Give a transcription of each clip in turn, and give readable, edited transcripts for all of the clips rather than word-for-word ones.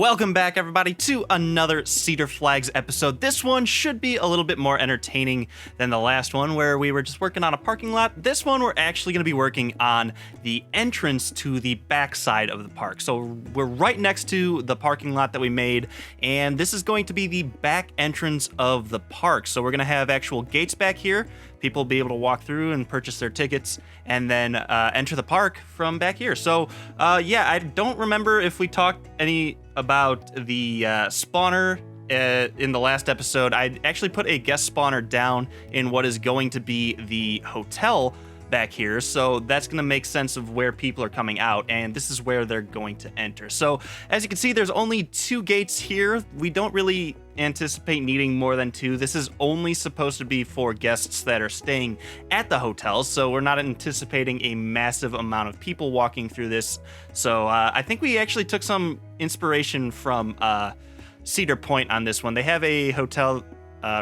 Welcome back, everybody, to another Cedar Flags episode. This one should be a little bit more entertaining than the last one, where we were just working on a parking lot. This one, we're actually going to be working on the entrance to the backside of the park. So we're right next to the parking lot that we made, and this is going to be the back entrance of the park. So we're going to have actual gates back here. People will be able to walk through and purchase their tickets and then enter the park from back here. So yeah, I don't remember if we talked any about the spawner in the last episode. I actually put a guest spawner down in what is going to be the hotel back here, so that's going to make sense of where people are coming out, and this is where they're going to enter. So as you can see, there's only 2 gates here. We don't really anticipate needing more than 2. This is only supposed to be for guests that are staying at the hotel, so we're not anticipating a massive amount of people walking through this. So I think we actually took some inspiration from Cedar Point on this one. They have a hotel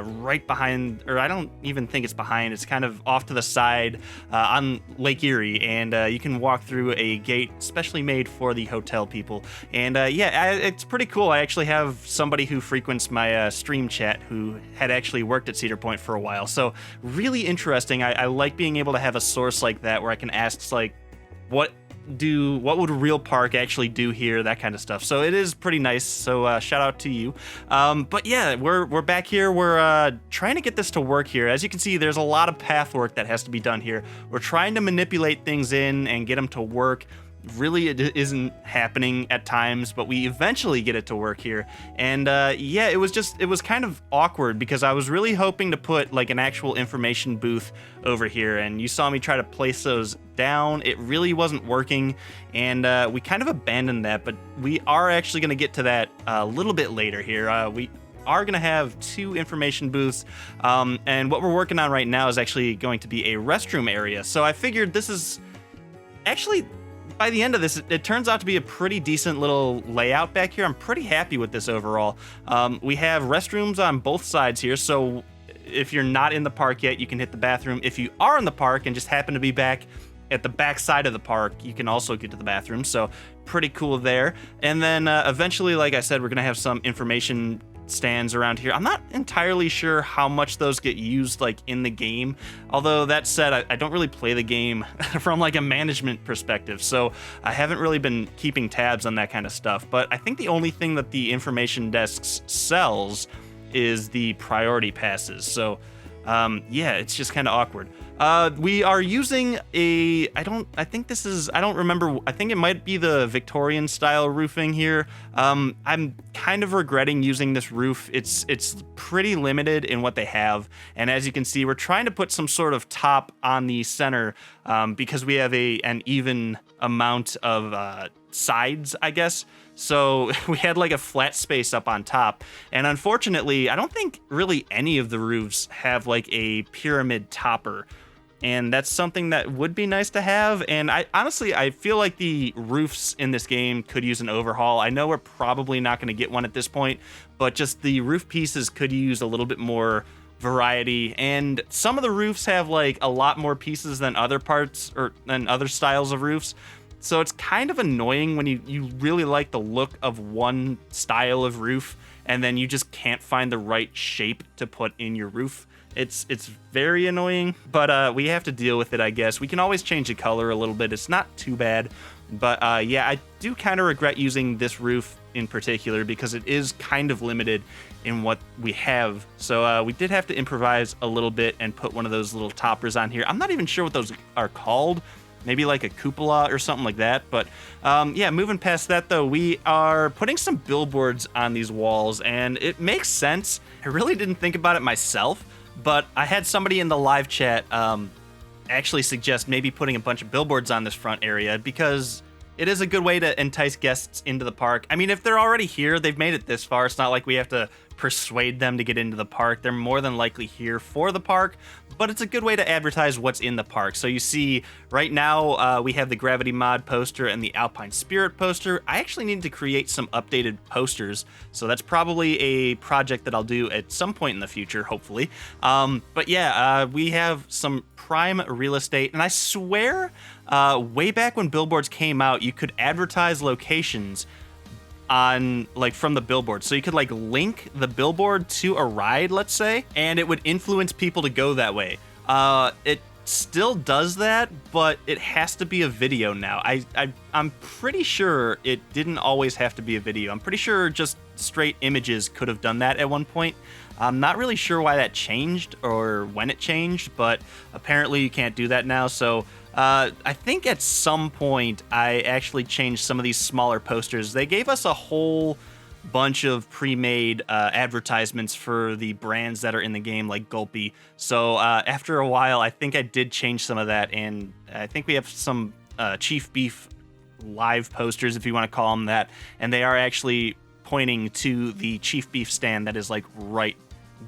right behind, or I don't even think it's behind, it's kind of off to the side on Lake Erie, and you can walk through a gate specially made for the hotel people. And yeah, it's pretty cool. I actually have somebody who frequents my stream chat who had actually worked at Cedar Point for a while, so really interesting. I like being able to have a source like that where I can ask, like, what would a real park actually do here, that kind of stuff. So it is pretty nice, so shout out to you. But yeah, we're back here. We're trying to get this to work here. As you can see, there's a lot of path work that has to be done here. We're trying to manipulate things in and get them to work. Really, it isn't happening at times, but we eventually get it to work here. And yeah, it was kind of awkward because I was really hoping to put like an actual information booth over here, and you saw me try to place those down. It really wasn't working, and we kind of abandoned that, but we are actually going to get to that a little bit later here. We are going to have 2 information booths, and what we're working on right now is actually going to be a restroom area. So I figured this is actually, by the end of this, it turns out to be a pretty decent little layout back here. I'm pretty happy with this overall. We have restrooms on both sides here, so if you're not in the park yet, you can hit the bathroom. If you are in the park and just happen to be back at the back side of the park, you can also get to the bathroom, so pretty cool there. And then eventually, like I said, we're gonna have some information stands around here. I'm not entirely sure how much those get used like in the game, although that said, I don't really play the game from like a management perspective, so I haven't really been keeping tabs on that kind of stuff. But I think the only thing that the information desks sells is the priority passes, so yeah, it's just kind of awkward. We are using I don't remember, I think it might be the Victorian style roofing here. I'm kind of regretting using this roof. It's pretty limited in what they have, and as you can see, we're trying to put some sort of top on the center because we have an even amount of sides, I guess. So we had like a flat space up on top, and unfortunately, I don't think really any of the roofs have like a pyramid topper, and that's something that would be nice to have. And I honestly feel like the roofs in this game could use an overhaul. I know we're probably not going to get one at this point, but just the roof pieces could use a little bit more variety, and some of the roofs have like a lot more pieces than other parts or than other styles of roofs. So it's kind of annoying when you really like the look of one style of roof and then you just can't find the right shape to put in your roof. It's very annoying, but we have to deal with it, I guess. We can always change the color a little bit. It's not too bad. But yeah, I do kind of regret using this roof in particular because it is kind of limited in what we have. So we did have to improvise a little bit and put one of those little toppers on here. I'm not even sure what those are called. Maybe like a cupola or something like that. But yeah, moving past that though, we are putting some billboards on these walls, and it makes sense. I really didn't think about it myself, but I had somebody in the live chat actually suggest maybe putting a bunch of billboards on this front area because it is a good way to entice guests into the park. I mean, if they're already here, they've made it this far. It's not like we have to persuade them to get into the park. They're more than likely here for the park, but it's a good way to advertise what's in the park. So you see right now we have the Gravity Mod poster and the Alpine Spirit poster. I actually need to create some updated posters, so that's probably a project that I'll do at some point in the future, hopefully. But yeah, we have some prime real estate, and I swear way back when Billboards came out, you could advertise locations on like from the billboard. So you could like link the billboard to a ride, let's say, and it would influence people to go that way. It still does that, but it has to be a video now. I'm pretty sure it didn't always have to be a video. I'm pretty sure just straight images could have done that at one point. I'm not really sure why that changed or when it changed, but apparently you can't do that now. So I think at some point I actually changed some of these smaller posters. They gave us a whole bunch of pre-made advertisements for the brands that are in the game, like Gulpy. So after a while, I think I did change some of that, and I think we have some Chief Beef live posters, if you want to call them that, and they are actually pointing to the Chief Beef stand that is like right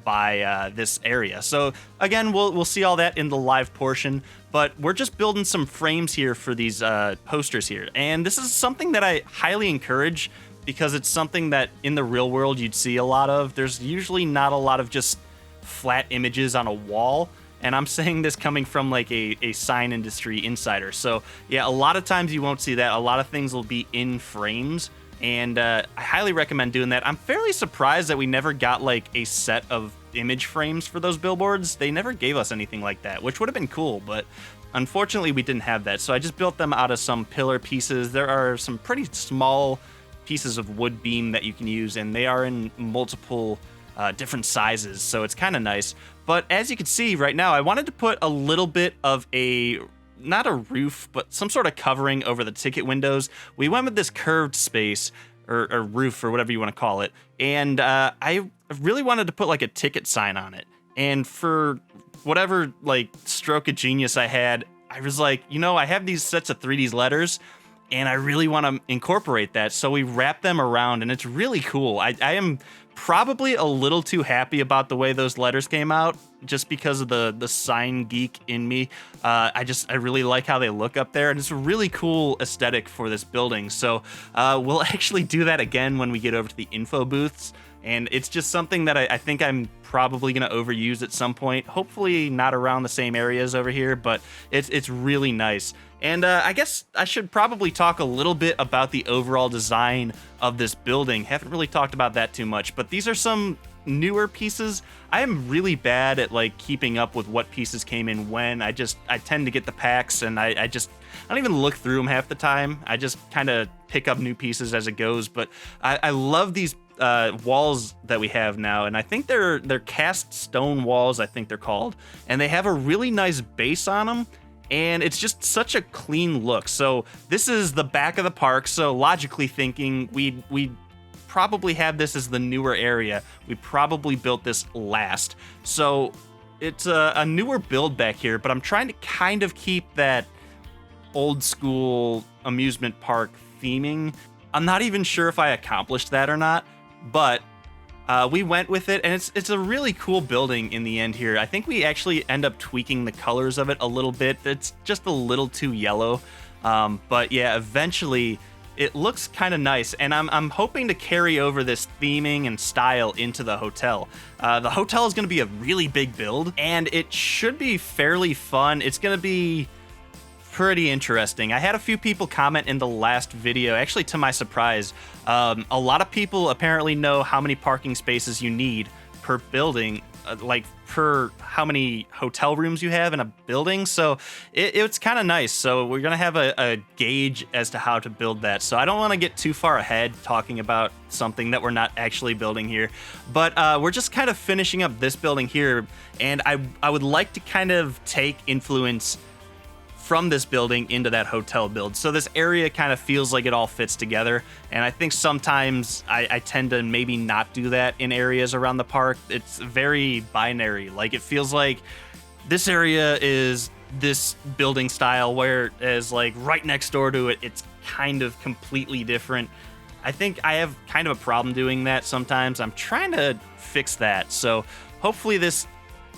by this area. So again, we'll see all that in the live portion, but we're just building some frames here for these posters here, and this is something that I highly encourage because it's something that in the real world you'd see a lot of. There's usually not a lot of just flat images on a wall, and I'm saying this coming from like a sign industry insider. So yeah, a lot of times you won't see that. A lot of things will be in frames, and I highly recommend doing that. I'm fairly surprised that we never got like a set of image frames for those billboards. They never gave us anything like that, which would have been cool, but unfortunately we didn't have that. So I just built them out of some pillar pieces. There are some pretty small pieces of wood beam that you can use, and they are in multiple different sizes, so it's kind of nice. But as you can see right now, I wanted to put a little bit of not a roof, but some sort of covering over the ticket windows. We went with this curved space, or roof, or whatever you want to call it, and I really wanted to put like a ticket sign on it. And for whatever like stroke of genius I had, I was like, I have these sets of 3D letters, and I really want to incorporate that. So we wrap them around, and it's really cool. I am probably a little too happy about the way those letters came out, just because of the sign geek in me. I really like how they look up there, and it's a really cool aesthetic for this building. So we'll actually do that again when we get over to the info booths. And it's just something that I think I'm probably going to overuse at some point. Hopefully not around the same areas over here, but it's really nice. And I guess I should probably talk a little bit about the overall design of this building. Haven't really talked about that too much, but these are some newer pieces. I am really bad at like keeping up with what pieces came in when. I tend to get the packs, and I don't even look through them half the time. I just kind of pick up new pieces as it goes. But I love these walls that we have now, and I think they're cast stone walls, I think they're called, and they have a really nice base on them, and it's just such a clean look. So this is the back of the park, so logically thinking we probably have this as the newer area. We probably built this last, so it's a newer build back here, but I'm trying to kind of keep that old school amusement park theming. I'm not even sure if I accomplished that or not, but we went with it, and it's a really cool building in the end here. I think we actually end up tweaking the colors of it a little bit. It's just a little too yellow, but yeah, eventually it looks kind of nice, and I'm hoping to carry over this theming and style into the hotel. The hotel is going to be a really big build, and it should be fairly fun. It's going to be pretty interesting. I had a few people comment in the last video, actually to my surprise. A lot of people apparently know how many parking spaces you need per building, like per how many hotel rooms you have in a building. So it's kind of nice. So we're gonna have a gauge as to how to build that. So I don't want to get too far ahead talking about something that we're not actually building here, but we're just kind of finishing up this building here, and I would like to kind of take influence from this building into that hotel build. So this area kind of feels like it all fits together. And I think sometimes I tend to maybe not do that in areas around the park. It's very binary. Like it feels like this area is this building style, whereas like right next door to it, it's kind of completely different. I think I have kind of a problem doing that sometimes. I'm trying to fix that. So hopefully this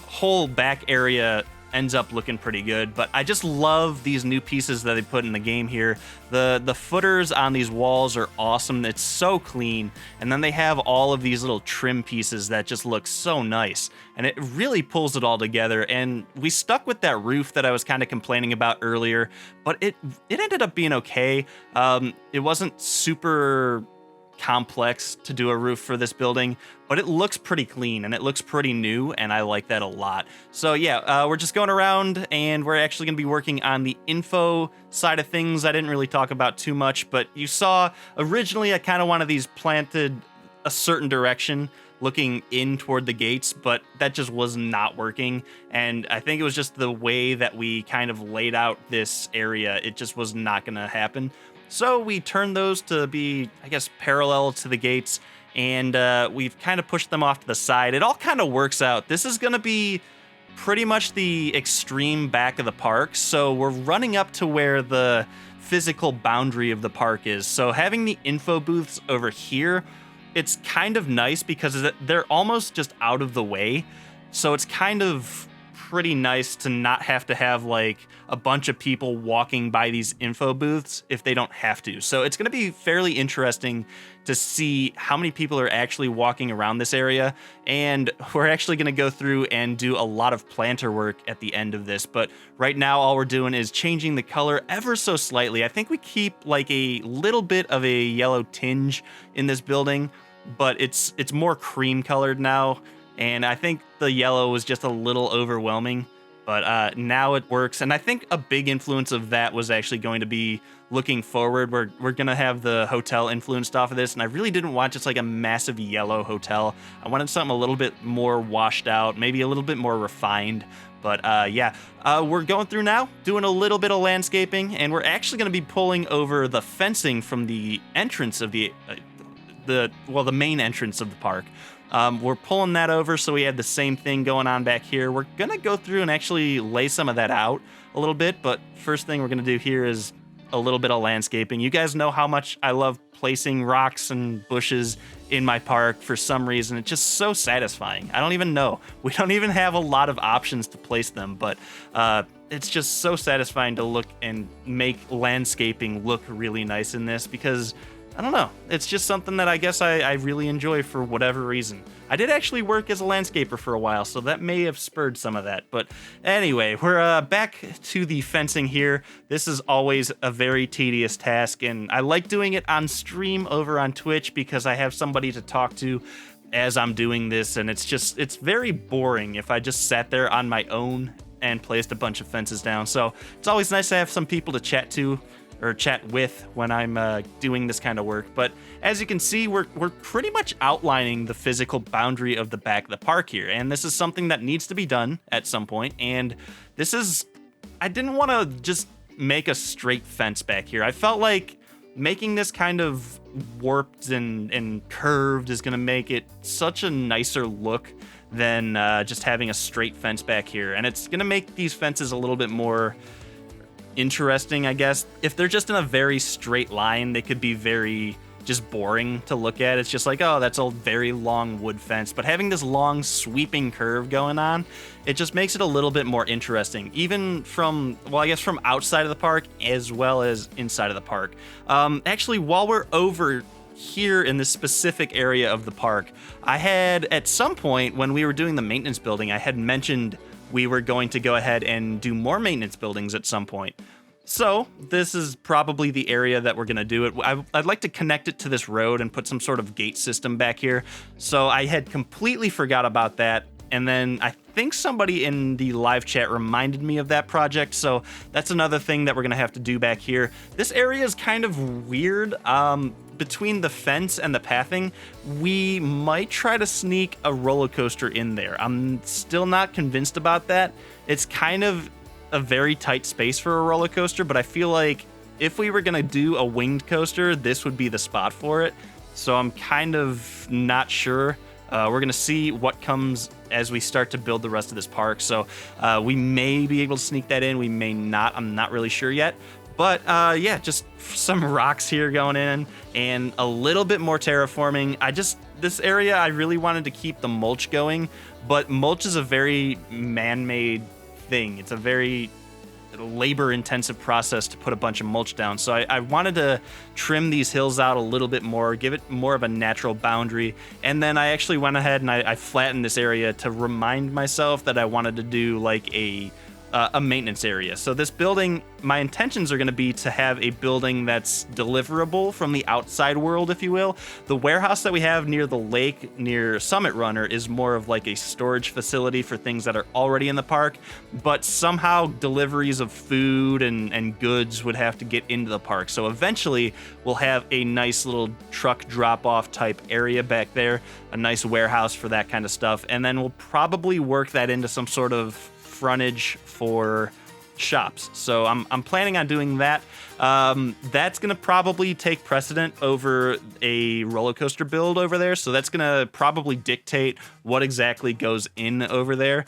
whole back area ends up looking pretty good. But I just love these new pieces that they put in the game here. The footers on these walls are awesome. It's so clean. And then they have all of these little trim pieces that just look so nice. And it really pulls it all together. And we stuck with that roof that I was kind of complaining about earlier, but it ended up being okay. It wasn't super complex to do a roof for this building, but it looks pretty clean and it looks pretty new, and I like that a lot. So yeah, we're just going around and we're actually going to be working on the info side of things. I didn't really talk about too much, but you saw originally I kind of wanted these planted a certain direction looking in toward the gates, but that just was not working. And I think it was just the way that we kind of laid out this area. It just was not going to happen. So we turned those to be, I guess, parallel to the gates, and we've kind of pushed them off to the side. It all kind of works out. This is going to be pretty much the extreme back of the park, so we're running up to where the physical boundary of the park is. So having the info booths over here, it's kind of nice because they're almost just out of the way. So it's kind of pretty nice to not have to have like a bunch of people walking by these info booths if they don't have to. So it's going to be fairly interesting to see how many people are actually walking around this area. And we're actually going to go through and do a lot of planter work at the end of this. But right now, all we're doing is changing the color ever so slightly. I think we keep like a little bit of a yellow tinge in this building, but it's more cream colored now. And I think the yellow was just a little overwhelming, but now it works. And I think a big influence of that was actually going to be looking forward. We're going to have the hotel influenced off of this, and I really didn't want just like a massive yellow hotel. I wanted something a little bit more washed out, maybe a little bit more refined. But yeah, we're going through now, doing a little bit of landscaping, and we're actually going to be pulling over the fencing from the entrance of the main entrance of the park. We're pulling that over, so we have the same thing going on back here. We're going to go through and actually lay some of that out a little bit, but first thing we're going to do here is a little bit of landscaping. You guys know how much I love placing rocks and bushes in my park. For some reason, it's just so satisfying. I don't even know. We don't even have a lot of options to place them, but it's just so satisfying to look and make landscaping look really nice in this because I don't know. It's just something that I guess I really enjoy for whatever reason. I did actually work as a landscaper for a while, so that may have spurred some of that. But anyway, we're back to the fencing here. This is always a very tedious task, and I like doing it on stream over on Twitch because I have somebody to talk to as I'm doing this, and it's very boring if I just sat there on my own and placed a bunch of fences down. So it's always nice to have some people to chat to or chat with when I'm doing this kind of work. But as you can see, we're pretty much outlining the physical boundary of the back of the park here. And this is something that needs to be done at some point. And I didn't want to just make a straight fence back here. I felt like making this kind of warped and curved is going to make it such a nicer look than just having a straight fence back here. And it's going to make these fences a little bit more interesting, I guess. If they're just in a very straight line, they could be very just boring to look at. It's just like, oh, that's a very long wood fence. But having this long sweeping curve going on, it just makes it a little bit more interesting, even from outside of the park as well as inside of the park. Actually, while we're over here in this specific area of the park, I had at some point when we were doing the maintenance building, I had mentioned we were going to go ahead and do more maintenance buildings at some point. So this is probably the area that we're going to do it. I'd like to connect it to this road and put some sort of gate system back here. So I had completely forgot about that. And then I think somebody in the live chat reminded me of that project. So that's another thing that we're going to have to do back here. This area is kind of weird. Between the fence and the pathing, we might try to sneak a roller coaster in there. I'm still not convinced about that. It's kind of a very tight space for a roller coaster, but I feel like if we were going to do a winged coaster, this would be the spot for it. So I'm kind of not sure. We're going to see what comes as we start to build the rest of this park. So we may be able to sneak that in. We may not. I'm not really sure yet. But yeah, just some rocks here going in and a little bit more terraforming. This area, I really wanted to keep the mulch going, but mulch is a very man-made thing. It's a very labor-intensive process to put a bunch of mulch down. So I wanted to trim these hills out a little bit more, give it more of a natural boundary. And then I actually went ahead and I flattened this area to remind myself that I wanted to do like a a maintenance area. So this building, my intentions are going to be to have a building that's deliverable from the outside world, if you will. The warehouse that we have near the lake, near Summit Runner, is more of like a storage facility for things that are already in the park, but somehow deliveries of food and goods would have to get into the park. So eventually we'll have a nice little truck drop-off type area back there, a nice warehouse for that kind of stuff, and then we'll probably work that into some sort of frontage for shops. So I'm planning on doing that. That's gonna probably take precedent over a roller coaster build over there. So that's gonna probably dictate what exactly goes in over there,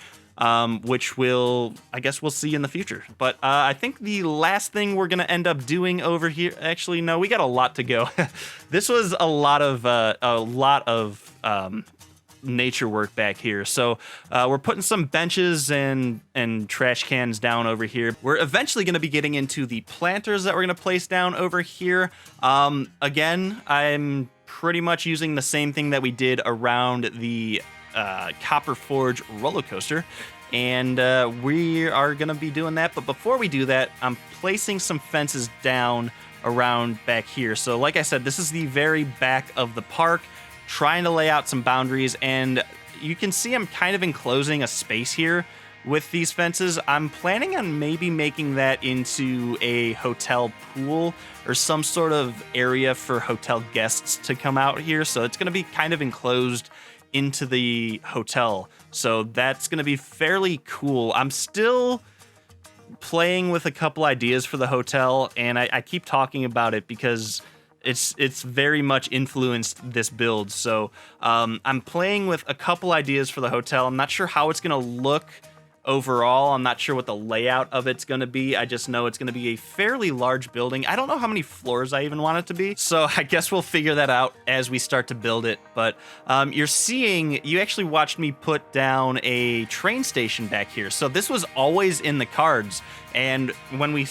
which I guess we'll see in the future. But I think the last thing we're gonna end up doing over here, actually, no, we got a lot to go. This was a lot of nature work back here. So we're putting some benches and trash cans down over here. We're eventually going to be getting into the planters that we're going to place down over here. Again, I'm pretty much using the same thing that we did around the Copper Forge roller coaster. And we are going to be doing that. But before we do that, I'm placing some fences down around back here. So like I said, this is the very back of the park, trying to lay out some boundaries, and you can see I'm kind of enclosing a space here with these fences. I'm planning on maybe making that into a hotel pool or some sort of area for hotel guests to come out here. So it's going to be kind of enclosed into the hotel. So that's going to be fairly cool. I'm still playing with a couple ideas for the hotel, and I keep talking about it because it's very much influenced this build. So I'm playing with a couple ideas for the hotel. I'm not sure how it's going to look overall. I'm not sure what the layout of it's going to be. I just know it's going to be a fairly large building. I don't know how many floors I even want it to be. So I guess we'll figure that out as we start to build it. But you actually watched me put down a train station back here. So this was always in the cards. And when we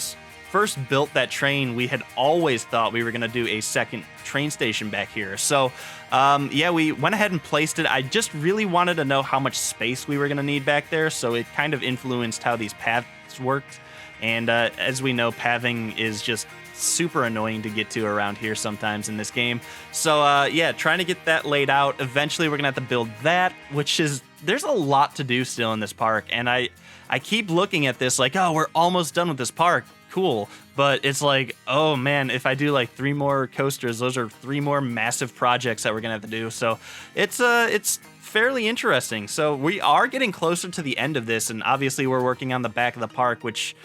first built that train, we had always thought we were going to do a second train station back here. So yeah, we went ahead and placed it. I just really wanted to know how much space we were going to need back there, so it kind of influenced how these paths worked. And as we know, pathing is just super annoying to get to around here sometimes in this game. So yeah, trying to get that laid out. Eventually we're gonna have to build that, there's a lot to do still in this park, and I keep looking at this like, oh, we're almost done with this park. Cool. But it's like, oh man, if I do like 3 more coasters, those are 3 more massive projects that we're gonna have to do. So it's fairly interesting. So we are getting closer to the end of this, and obviously we're working on the back of the park, which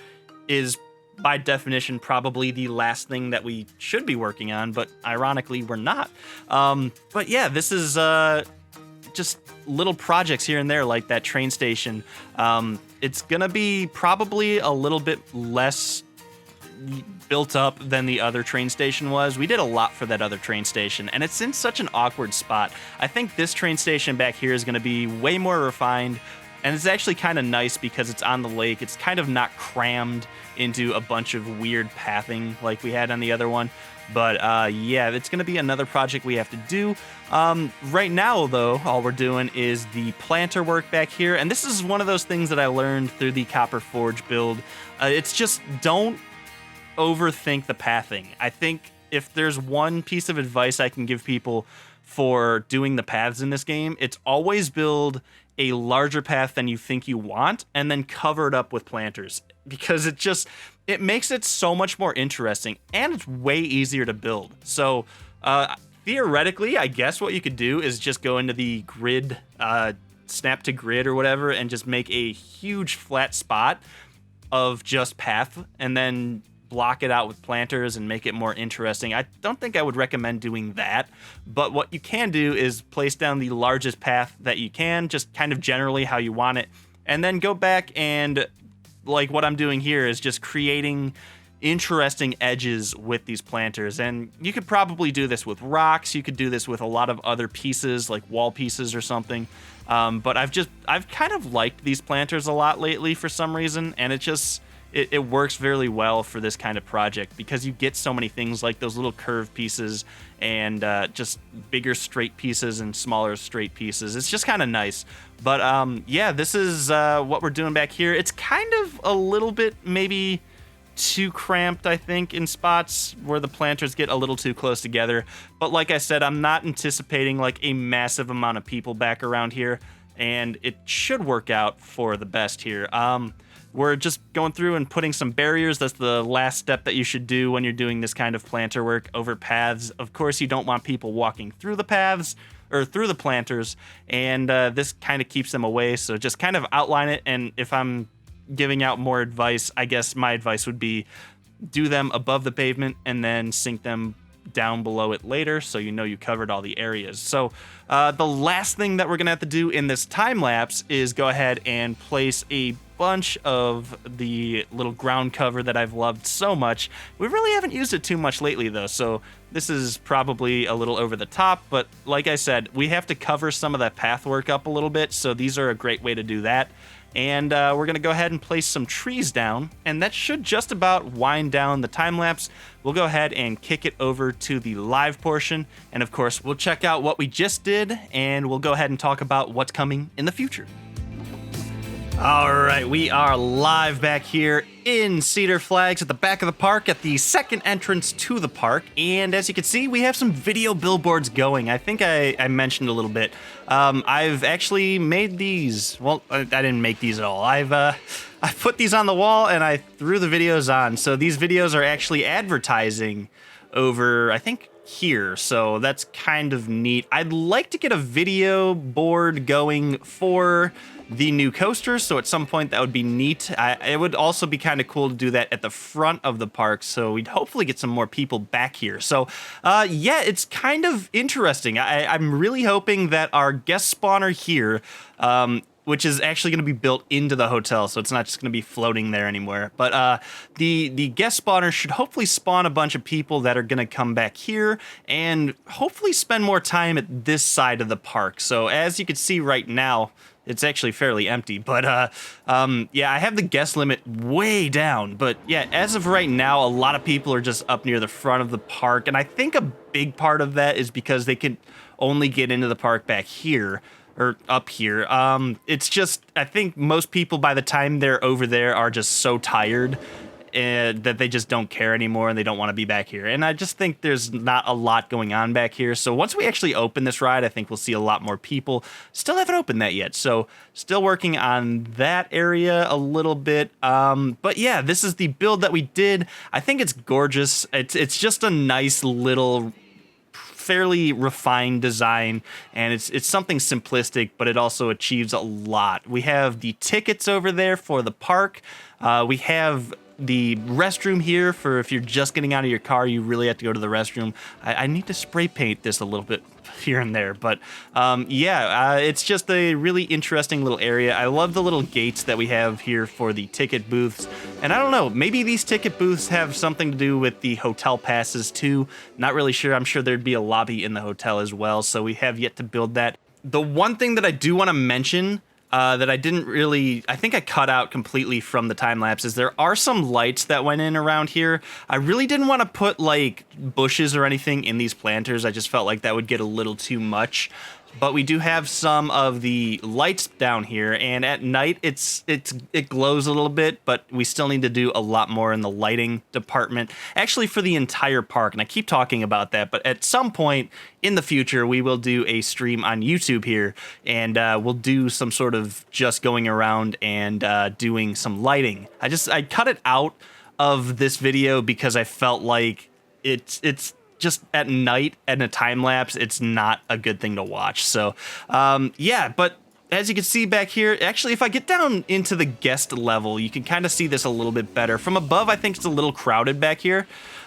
is by definition probably the last thing that we should be working on, but ironically we're not. But yeah, this is just little projects here and there, like that train station. It's gonna be probably a little bit less built up than the other train station was. We did a lot for that other train station, and it's in such an awkward spot. I think this train station back here is going to be way more refined, and it's actually kind of nice because it's on the lake. It's kind of not crammed into a bunch of weird pathing like we had on the other one. But yeah, it's going to be another project we have to do. Right now, though, all we're doing is the planter work back here, and this is one of those things that I learned through the Copper Forge build. It's just don't overthink the pathing. I think if there's one piece of advice I can give people for doing the paths in this game, it's always build a larger path than you think you want and then cover it up with planters, because it makes it so much more interesting, and it's way easier to build. So theoretically, I guess what you could do is just go into the grid, snap to grid or whatever, and just make a huge flat spot of just path, and then block it out with planters and make it more interesting. I don't think I would recommend doing that, but what you can do is place down the largest path that you can, just kind of generally how you want it, and then go back and, like what I'm doing here, is just creating interesting edges with these planters. And you could probably do this with rocks, you could do this with a lot of other pieces like wall pieces or something, but I've kind of liked these planters a lot lately for some reason, and it works very well for this kind of project because you get so many things like those little curved pieces and just bigger straight pieces and smaller straight pieces. It's just kind of nice. But yeah, this is what we're doing back here. It's kind of a little bit maybe too cramped, I think, in spots where the planters get a little too close together. But like I said, I'm not anticipating like a massive amount of people back around here, and it should work out for the best here. We're just going through and putting some barriers. That's the last step that you should do when you're doing this kind of planter work over paths. Of course, you don't want people walking through the paths or through the planters, and this kind of keeps them away. So just kind of outline it, and if I'm giving out more advice, I guess my advice would be do them above the pavement and then sink them down below it later, so you know you covered all the areas. So the last thing that we're gonna have to do in this time lapse is go ahead and place a bunch of the little ground cover that I've loved so much. We really haven't used it too much lately though, so this is probably a little over the top, but like I said, we have to cover some of that path work up a little bit, so these are a great way to do that. And we're going to go ahead and place some trees down, and that should just about wind down the time lapse. We'll go ahead and kick it over to the live portion, and of course, we'll check out what we just did, and we'll go ahead and talk about what's coming in the future. All right, we are live back here in Cedar Flags at the back of the park at the second entrance to the park. And as you can see, we have some video billboards going. I think I mentioned a little bit. I've actually made these. Well, I didn't make these at all. I put these on the wall and I threw the videos on. So these videos are actually advertising over, I think, here. So that's kind of neat. I'd like to get a video board going for the new coaster, so at some point that would be neat. It would also be kind of cool to do that at the front of the park, so we'd hopefully get some more people back here. So yeah, it's kind of interesting. I'm really hoping that our guest spawner here, which is actually going to be built into the hotel, so it's not just going to be floating there anymore. But the guest spawner should hopefully spawn a bunch of people that are going to come back here and hopefully spend more time at this side of the park. So as you can see right now, it's actually fairly empty, but yeah, I have the guest limit way down. But yeah, as of right now, a lot of people are just up near the front of the park, and I think a big part of that is because they can only get into the park back here or up here. It's just, I think most people by the time they're over there are just so tired that they just don't care anymore and they don't want to be back here. And I just think there's not a lot going on back here. So once we actually open this ride, I think we'll see a lot more people. Still haven't opened that yet, so still working on that area a little bit. But yeah, this is the build that we did. I think it's gorgeous. It's just a nice little fairly refined design, and it's something simplistic, but it also achieves a lot. We have the tickets over there for the park. We have the restroom here for if you're just getting out of your car, you really have to go to the restroom. I need to spray paint this a little bit here and there, but yeah, it's just a really interesting little area. I love the little gates that we have here for the ticket booths, and I don't know, maybe these ticket booths have something to do with the hotel passes too. Not really sure. I'm sure there'd be a lobby in the hotel as well, so we have yet to build that. The one thing that I do want to mention that I didn't really, I think I cut out completely from the time lapses. There are some lights that went in around here. I really didn't want to put like bushes or anything in these planters. I just felt like that would get a little too much. But we do have some of the lights down here, and at night it glows a little bit, but we still need to do a lot more in the lighting department, actually for the entire park, and I keep talking about that, but at some point in the future we will do a stream on YouTube here, and we'll do some sort of just going around and doing some lighting. I cut it out of this video because I felt like it's just at night and a time lapse, it's not a good thing to watch. So yeah, but as you can see back here, actually if I get down into the guest level, you can kind of see this a little bit better. From above, I think it's a little crowded back here,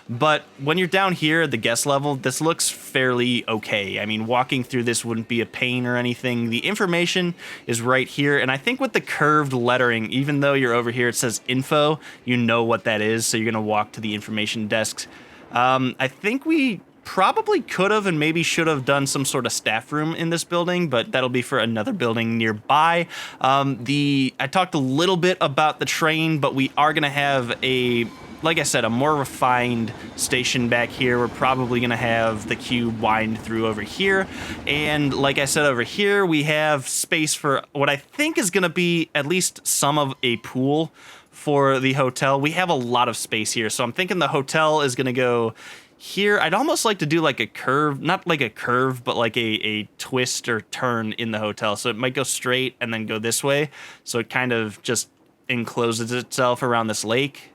but when you're down here at the guest level, this looks fairly okay. I mean, walking through this wouldn't be a pain or anything. The information is right here, and I think with the curved lettering, even though you're over here, it says info, you know what that is, so you're gonna walk to the information desks. I think we probably could have and maybe should have done some sort of staff room in this building, but that'll be for another building nearby. I talked a little bit about the train, but we are gonna have like I said, a more refined station back here. We're probably gonna have the cube wind through over here. And like I said, over here, we have space for what I think is gonna be at least some of a pool for the hotel. We have a lot of space here, so I'm thinking the hotel is gonna go here. I'd almost like to do like a curve, not like a curve, but like a twist or turn in the hotel. So it might go straight and then go this way. So it kind of just encloses itself around this lake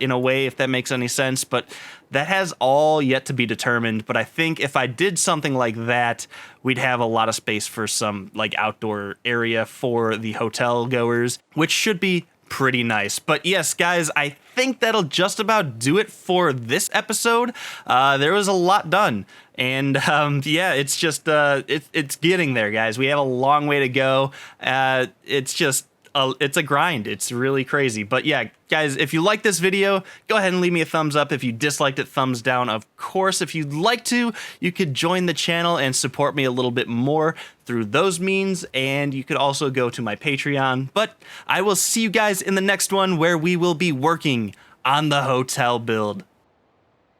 in a way, if that makes any sense. But that has all yet to be determined. But I think if I did something like that, we'd have a lot of space for some like outdoor area for the hotel goers, which should be pretty nice. But yes, guys, I think that'll just about do it for this episode. There was a lot done, and yeah, it's just it's getting there, guys. We have a long way to go. It's a grind. It's really crazy. But yeah, guys, if you like this video, go ahead and leave me a thumbs up. If you disliked it, thumbs down. Of course, if you'd like to, you could join the channel and support me a little bit more through those means. And you could also go to my Patreon. But I will see you guys in the next one, where we will be working on the hotel build.